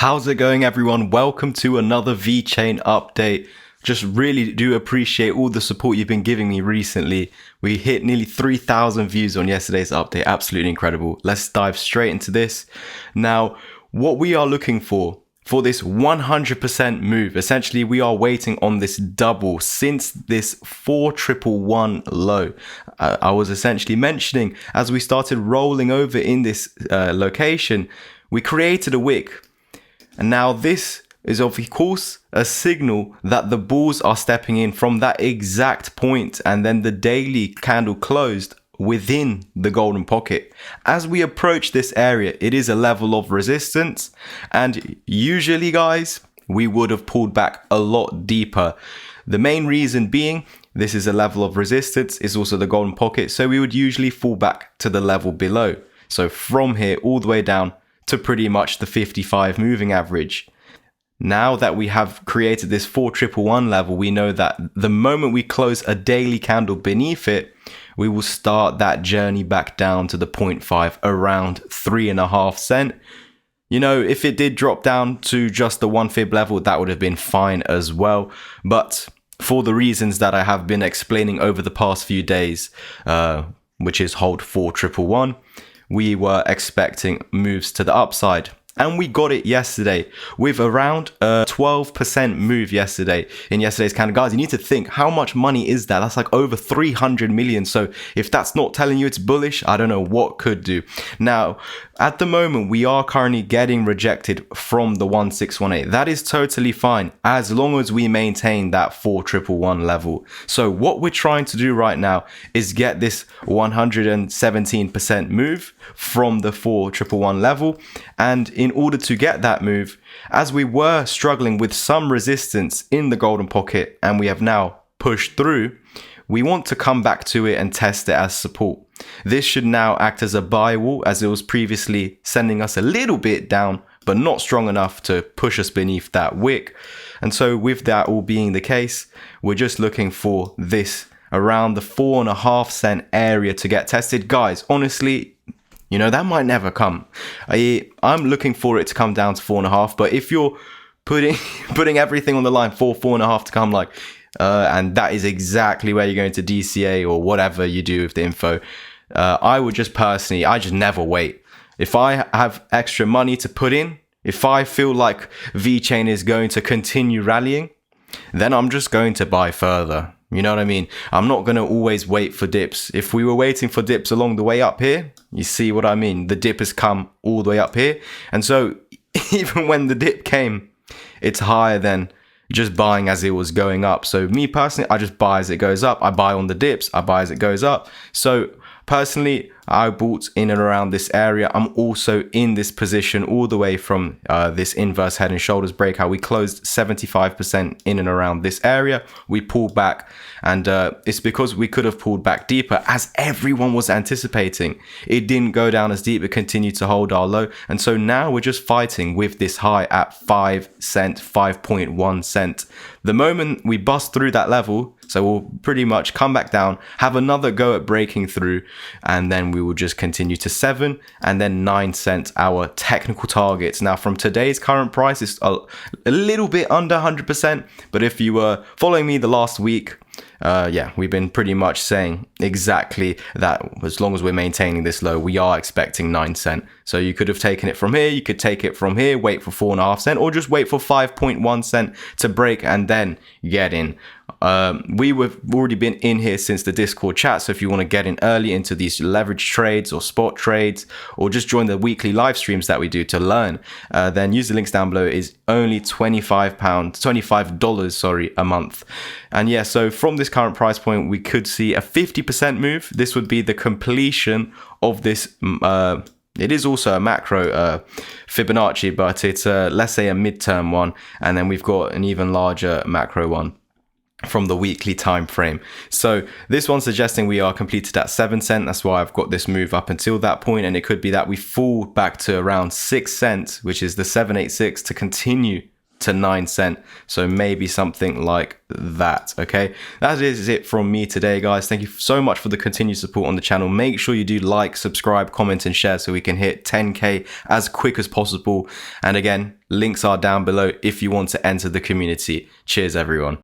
How's it going, everyone? Welcome to another Vechain update. Just really do appreciate all the support you've been giving me recently. We hit nearly 3,000 views on yesterday's update. Absolutely incredible. Let's dive straight into this. Now, what we are looking for this 100% move, essentially we are waiting on this double since this 4111 low. I was essentially mentioning as we started rolling over in this location, we created a wick. And now this is of course a signal that the bulls are stepping in from that exact point, and then the daily candle closed within the golden pocket. As we approach this area, it is a level of resistance, and usually guys, we would have pulled back a lot deeper. The main reason being this is a level of resistance, is also the golden pocket, so we would usually fall back to the level below. So from here all the way down to pretty much the 55 moving average. Now that we have created this 4111 level, we know that the moment we close a daily candle beneath it, we will start that journey back down to the 0.5 around 3.5 cent. You know, if it did drop down to just the 1 fib level, that would have been fine as well. But for the reasons that I have been explaining over the past few days, which is hold 4111, we were expecting moves to the upside. And we got it yesterday with around a 12% move yesterday in yesterday's candle. Guys, you need to think, how much money is that? That's like over 300 million. So if that's not telling you it's bullish, I don't know what could do. Now, at the moment, we are currently getting rejected from the 1618. That is totally fine as long as we maintain that 4111 level. So what we're trying to do right now is get this 117% move from the 4111 level. And in order to get that move, as we were struggling with some resistance in the golden pocket and we have now pushed through, we want to come back to it and test it as support. This should now act as a buy wall, as it was previously sending us a little bit down, but not strong enough to push us beneath that wick. And so with that all being the case, we're just looking for this around the 4.5 cent area to get tested. Guys, honestly, you know, that might never come. I'm looking for it to come down to 4.5, but if you're putting everything on the line for 4.5 to come, like, and that is exactly where you're going to DCA or whatever you do with the info, I would just personally, I just never wait. If I have extra money to put in, if I feel like Vechain is going to continue rallying, then I'm just going to buy further. You know what I mean? I'm not going to always wait for dips. If we were waiting for dips along the way up here, you see what I mean? The dip has come all the way up here. And so even when the dip came, it's higher than just buying as it was going up. So me personally, I just buy as it goes up. I buy on the dips. I buy as it goes up. So personally, I bought in and around this area. I'm also in this position all the way from this inverse head and shoulders breakout. We closed 75% in and around this area. We pulled back, and it's because we could have pulled back deeper as everyone was anticipating. It didn't go down as deep. It continued to hold our low. And so now we're just fighting with this high at 5 cent, 5.1 cent. The moment we bust through that level, so we'll pretty much come back down, have another go at breaking through, and then we will just continue to 7 and then 9 cents, our technical targets. Now from today's current price, it's a little bit under 100%, but if you were following me the last week, yeah, we've been pretty much saying exactly that. As long as we're maintaining this low, we are expecting 9 cent. So you could have taken it from here, you could take it from here, wait for 4.5 cent, or just wait for 5.1 cent to break and then get in. We've already been in here since the Discord chat, so if you want to get in early into these leverage trades or spot trades, or just join the weekly live streams that we do to learn, then use the links down below. It is only $25 a month. And yeah, so from this current price point, we could see a 50% move. This would be the completion of this. It is also a macro Fibonacci, but it's let's say a midterm one, and then we've got an even larger macro one from the weekly time frame. So this one's suggesting we are completed at 7 cent. That's why I've got this move up until that point, and it could be that we fall back to around 6 cents, which is the 786, to continue to 9 cent. So maybe something like that. Okay, that is it from me today, guys. Thank you so much for the continued support on the channel. Make sure you do like, subscribe, comment, and share so we can hit 10k as quick as possible. And again, links are down below if you want to enter the community. Cheers, everyone.